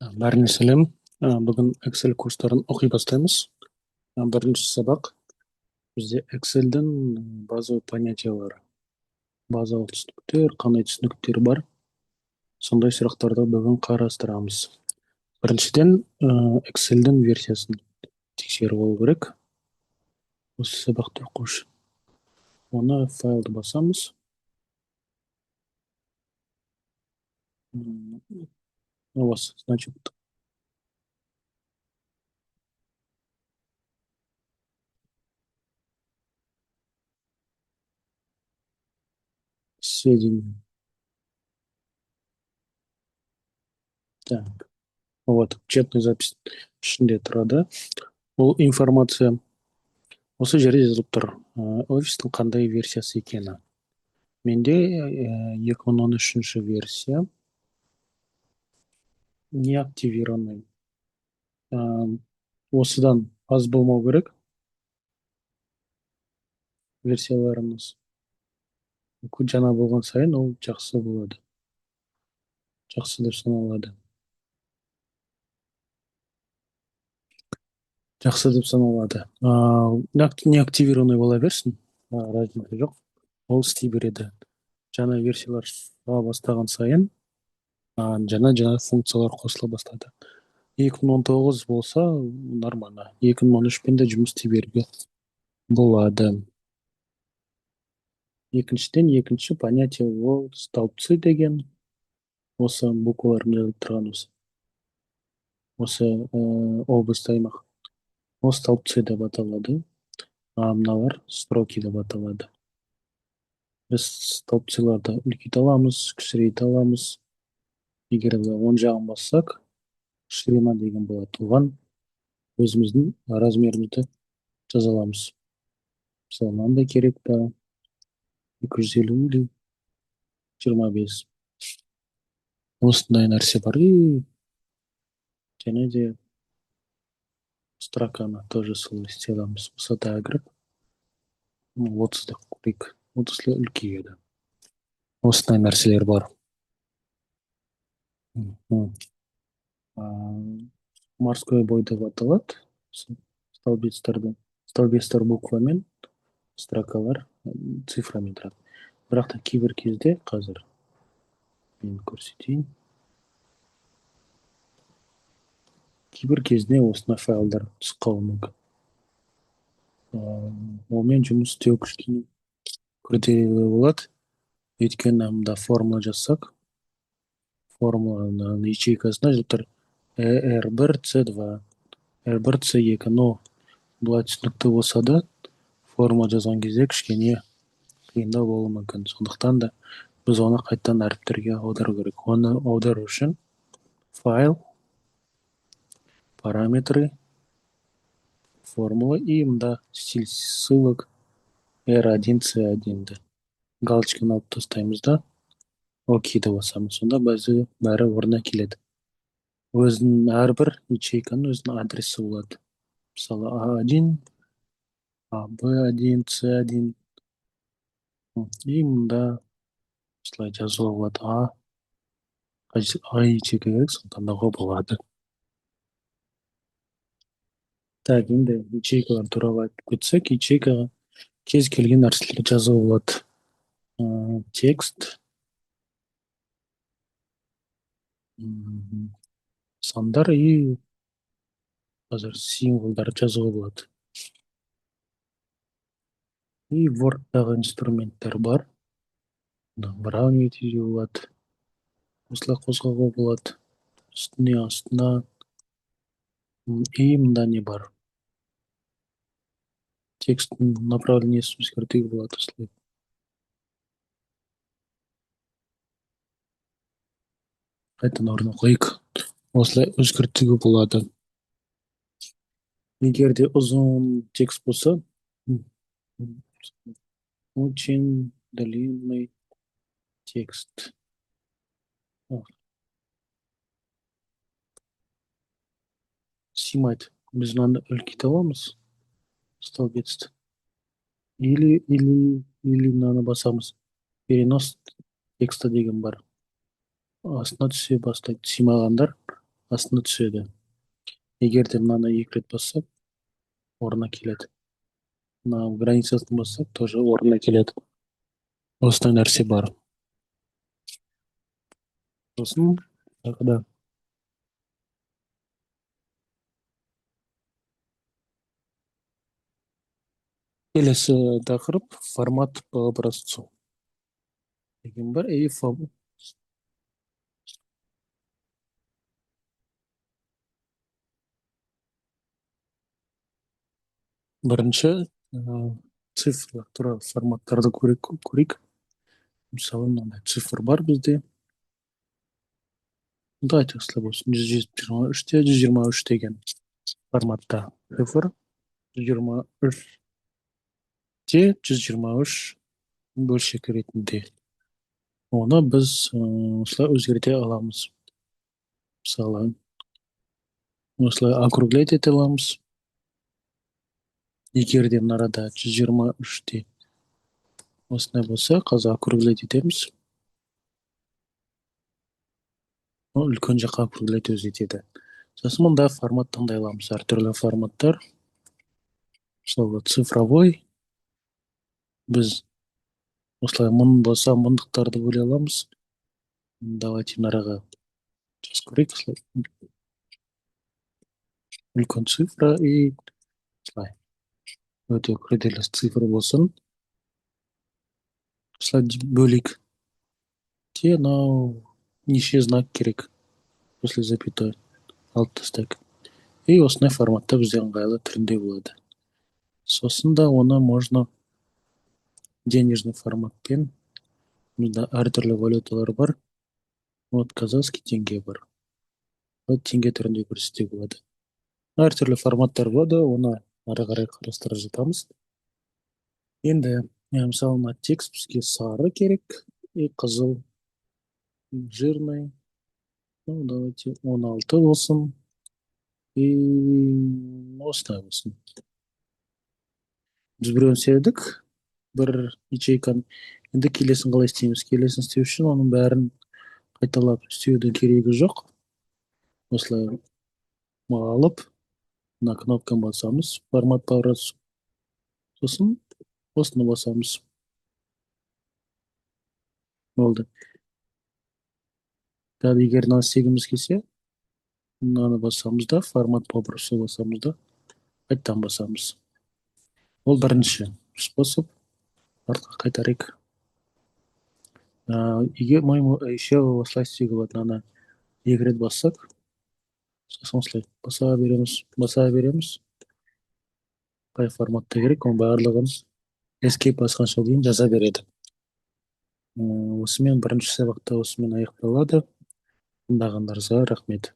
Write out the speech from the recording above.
Бәріне сәлем. Бүгін Excel курстарын оқи бастаймыз. Бірінші сабақ бізде Excel'дің базовый понятиялары, базалық түсініктер, қандай түсініктер бар, сондай сұрақтарды бүгін қарастырамыз. Біріншіден, Excel'дің версиясын тексеріп алу керек. Осы сабақты оқу үшін. Оны файлды басамыз. Осы, значит, сведения. Так, вот, четный запись ішінде тұрады. Бұл информация осы жерде жазылып тұр. Офистің қандай версиясы екені. Менде 2013 версия не активированный. Осыдан аз болмау керек версияларымыз. Жаңа болған сайын ол жақсы болады. Жақсы деп саналады. Жақсы деп саналады. Неактивированный бола берсін. Разница жоқ. Ол істей береді. Жаңа версиялар шыға бастаған сайын жаңа функциялар қосыла бастады. 2019 болса нормально. 2013-пен де жұмыс істей беруге болады. Екіншіден, екінші понятие ол столбцы деген. Осы буквалармен жазылып тұрған осы область аймақ. Ол столбцы деп аталады. Мыналар строки деп аталады. Біз столбцыларды үлкейте аламыз, кішірейте аламыз. Егер оң жағын бассақ, ширина деген болады. Оған өзіміздің размерімізді жаза аламыз. Мысалы, мынандай керек па? 250 или 25. Осындай нәрсе бар. Және де строканы тоже солай істей аламыз. Высота кіріп, 30-ды көрейік. 30-ды үлкейеді. Осындай нәрселер бар. Морской бой деп аталады. Столбецтер буквамен, строкалар цифрамен тұрады. Бірақ та кейбір кезде қазір мен көрсетейін. Кейбір кезінде осындай файлдар түсіп қалуы мүмкін. Онымен жұмыс істеу кішкене күрделі болады. Өйткені мында формула жазсақ, формуланың ячейкасына жазылып тұр R1, C2, R1, C2. Но былай түсінікті болса да, формула жазған кезде кішкене қиындау болуы мүмкін. Сондықтан да біз оны қайтадан әріптерге аудару керек. Оны аудару үшін файл, параметры, формула и мында стиль ссылок R1, C1-ді. Галочканы алып тастаймыз да, окейді басамыз. Сонда бәрі орнына келеді. Өзінің әрбір ячейканың өзінің адресі болады. Мысалы, A1, B1, C1. И мында осылай жазуға болады. А ячейка керек, соны таңдауға болады. Так, енді ячейкалар туралы айтып кетсек, ячейкаға кез келген нәрселер жазуға болады. Текст, сандар и қазір символдар жазуға болады. И Word-дағы инструменттер бар. Выравнивать етуге болады. Осылай қозғауға болады. Үстіне, астына. И мында не бар? Текстің направлениесін өзгертуге болады осылай. Қайтадан орнына қойайық. Осылай өзгертуге болады. Егер де ұзын текст болса, очень длинный текст. Симайт. Біз мынаны үлкейте аламыз. Столбецті. Или мынаны басамыз. Перенос текста деген бар. Астына түсе бастайды. Симағандар астына түседі. Егер де мынаны екі рет бассақ, орнына келеді. Мына границасын бассақ, тоже орнына келеді. Осындай нәрсе бар. Сосын тағы да келесі тақырып формат по образцу деген бар. Бірінші цифрлар туралы форматтарды көрейік. Мысалы мынандай цифр бар бізде. Давайте осылай болсын. 123-те 123 деген форматта цифр. 123-те 123 бөлшек ретінде. Оны біз осылай өзгерте аламыз. Мысалы осылай округлять ете аламыз. Егер де мына арада 123-те осындай болса, қазір округлять етеміз. Үлкен жаққа округлять өзі етеді. Сосын мұнда формат таңдай аламыз. Әртүрлі форматтар. Мысалы цифровой. Біз осылай мың болса мыңдықтарды бөле аламыз. Давайте мынараға жазып көрейік. Үлкен цифра и осылай. Өте күрделі цифр болсын. Осылай бөлейік. Те мынау неше знак керек после запятой алып тастайық. И осындай форматта бізде ыңғайлы түрінде болады. Сосын да оны можно денежный форматпен, мұнда әртүрлі валюталар бар. Вот казахский тенге бар. Вот тенге түрінде көрсетуге болады. Әртүрлі форматтар болады, оны ары қарай қарастырып жатамыз. Енді мысалы мына текст бізге сары керек и қызыл, жирный. Ну, давайте 16 болсын и осындай болсын. Біз біреуін sevдік, бір ячейканы. Енді келесін қалай істейміз? Келесін істеу үшін оның бәрін қайталап істеудің керегі жоқ. Осылай алып, мына кнопканы басамыз, формат по образцу. Сосын осыны басамыз. Болды. Дәл егер мынаны істегіміз келсе, мынаны басамыз да, формат по образцу басамыз да, қайтадан басамыз. Ол бірінші способ. Артқа қайтарайық. Егер еще осылай істеуге болады. Мынаны екі рет бассақ, сосын осылай баса береміз. Қай форматта керек, оның барлығын escape басқанша дейін жаза береді. Осымен бірінші сабақта осымен аяқталады. Тыңдағандарыңызға рахмет.